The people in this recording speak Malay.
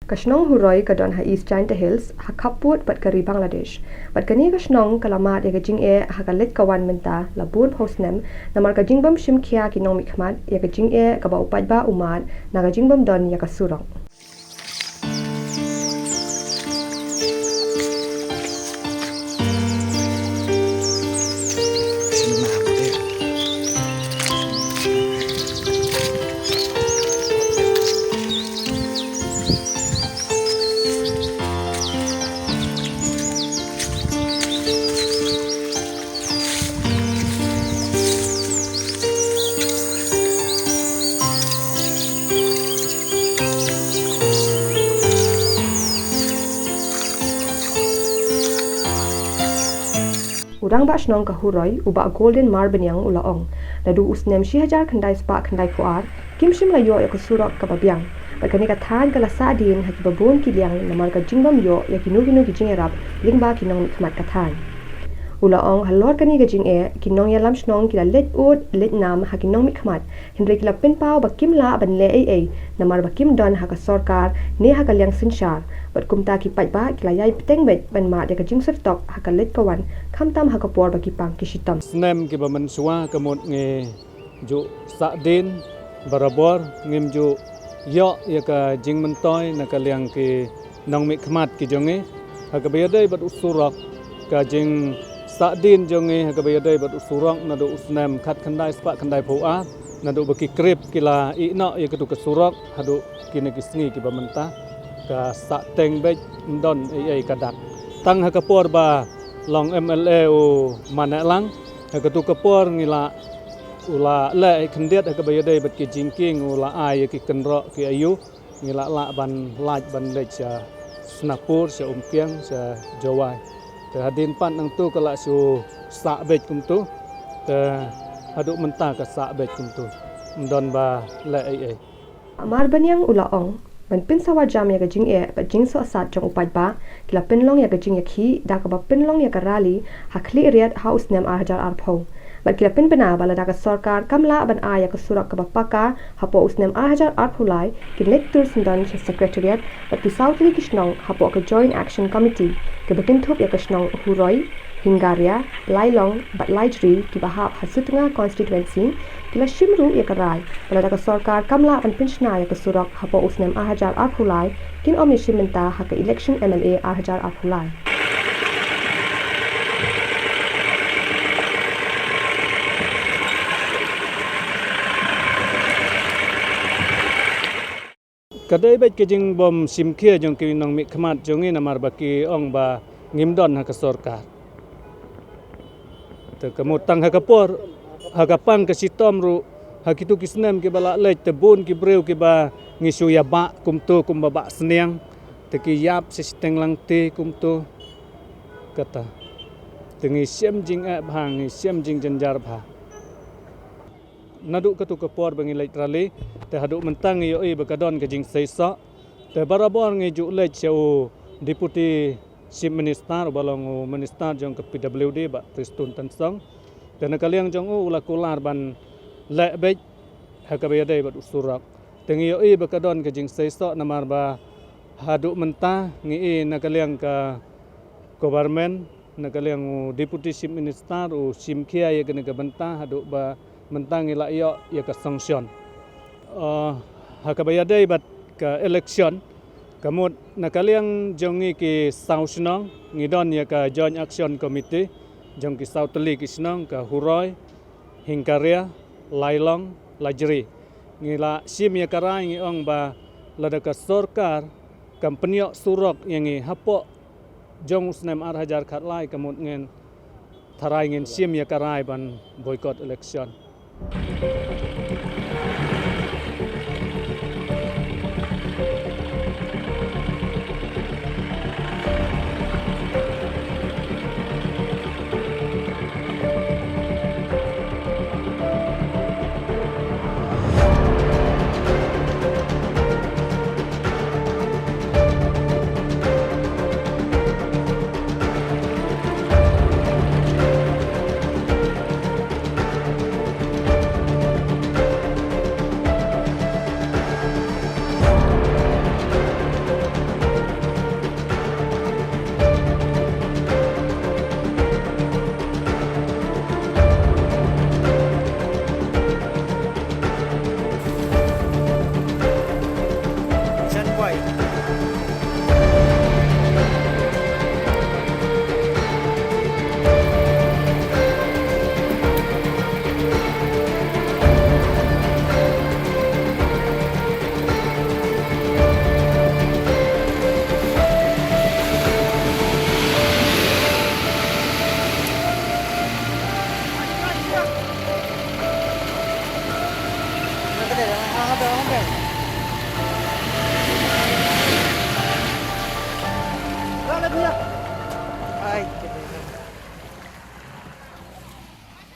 Kashnong huroi kadon ha East Giant Hills ha kaput bat kari Bangladesh. Bat kani kashnong kalamat ya kajing ha kalit kawan menta labur hosnem namar kajing bam shim kia kinong mikmat ya kajing ka ba upat ba umat na kajing bam don ya kasurong. Udang ba shnong ka huroi uba golden marbanyang ulaong ladu usnem 1000 khandai spa khandai puar kimshim la yo ya kusurok ka babyang bakani ka than kala sadin ha babon kiliang namar ka jingbam yo ya kinuginu ki jingerap lingba kinong khmat ka than ulaong halor kani ga jing kinong ya lam shnong kila let ut let nam ha kinong khmat hindre kila pen pau ba kimla ban le ai namar ba kim don ha ka sarkar ne ha ka liang sinshar bat kumta ki pai ba kila yai peteng bet ban ma de ka jing tok ha ka let kawan kamtam ha ka por ba ki pang ki shitam snem ki ba man suwa ka mot nge ju sa din barabor ngim ju yo ya ka jing mentoy na ka liang ki nong mi khmat ki jonge ha ka bayadai bat usurok ka jing sa din jonge ha ka bayadai bat usurok na do usnem khat khandai spa khandai phoa na do ba ki krip kila i no ya ka tu ka surok ha do kini ki sngi ki ba menta ka sa teng bet ndon ai ka dak tang ha ka por ba long MLA u manalang ka tu kapor ngila ula la khendiat ka bayadai bat ki jingking ula ai ki kenro ki ayu ngila la ban laj ban lech snapur se umpiang se jawai te hadin pan nang tu kala su sa bet kum tu te haduk menta ka sa bet kum tu ndon ba la ai amar banyang ulaong ban pin sawa jam ya gajing ba jing so sat jong upat ba kila pinlong ya gajing ya khi da ka ba pinlong ya karali hakli riat house nem ar hajar ar pho ba kila pin bana bala da ka sarkar kamla ban a ya ka surak ka ba paka hapo usnem ar hajar ar phulai ki lectur sindan che secretariat ba ki southly kishnong hapo ka joint action committee ke bakin thup ya kishnong huroi Hingaria, Lailong, but Laijri, ki bahap Hasutnga constituency, kila Shimru ya karai, pada ka sarkar kamla an pinchna ya kasurak hapo usnem ahajar arhulai, kin omni shimenta haka election MLA ahajar arhulai. Kadai baik ke jing bom simkia jong ki nong mi khmat jongi namar baki ong ba ngimdon haka sarkar te kamutang hakapor hakapang ka sitom ru hakitu kisnem ke bala lej tebun ki breu ke ba ngisu ya ba kumtu kum ba sneng te ki yap sisteng lang te kumtu kata tengi siam jing bhang siam jing janjar bha naduk katu kapor bangi lej trali te haduk mentang yo e bakadon ke jing seisa te barabor ngi ju lej chau deputy Chief Minister balong minister jong ke PWD ba Tristun Tansong dan kaliang jong ula kular ban lebej hakabayadai ba usurak tengi yo ba kadon ke jing seisa namar ba haduk menta ngi nakaliang ka government nakaliang deputy chief minister u simkia ya kena benta haduk ba mentang ila yo ya ka sanction hakabayadai ba ka election kamut nakaliang jongi ki sausnong ngidon ya ka joint action committee jong ki sautli kisnong ka huroi hingkaria lailong lajri ngila sim ya karai ngi ong ba lada ka sarkar kampanyo surok yang ngi hapo jong usnem ar hajar khatlai kamut ngen tharai ngen sim ya karai ban boycott election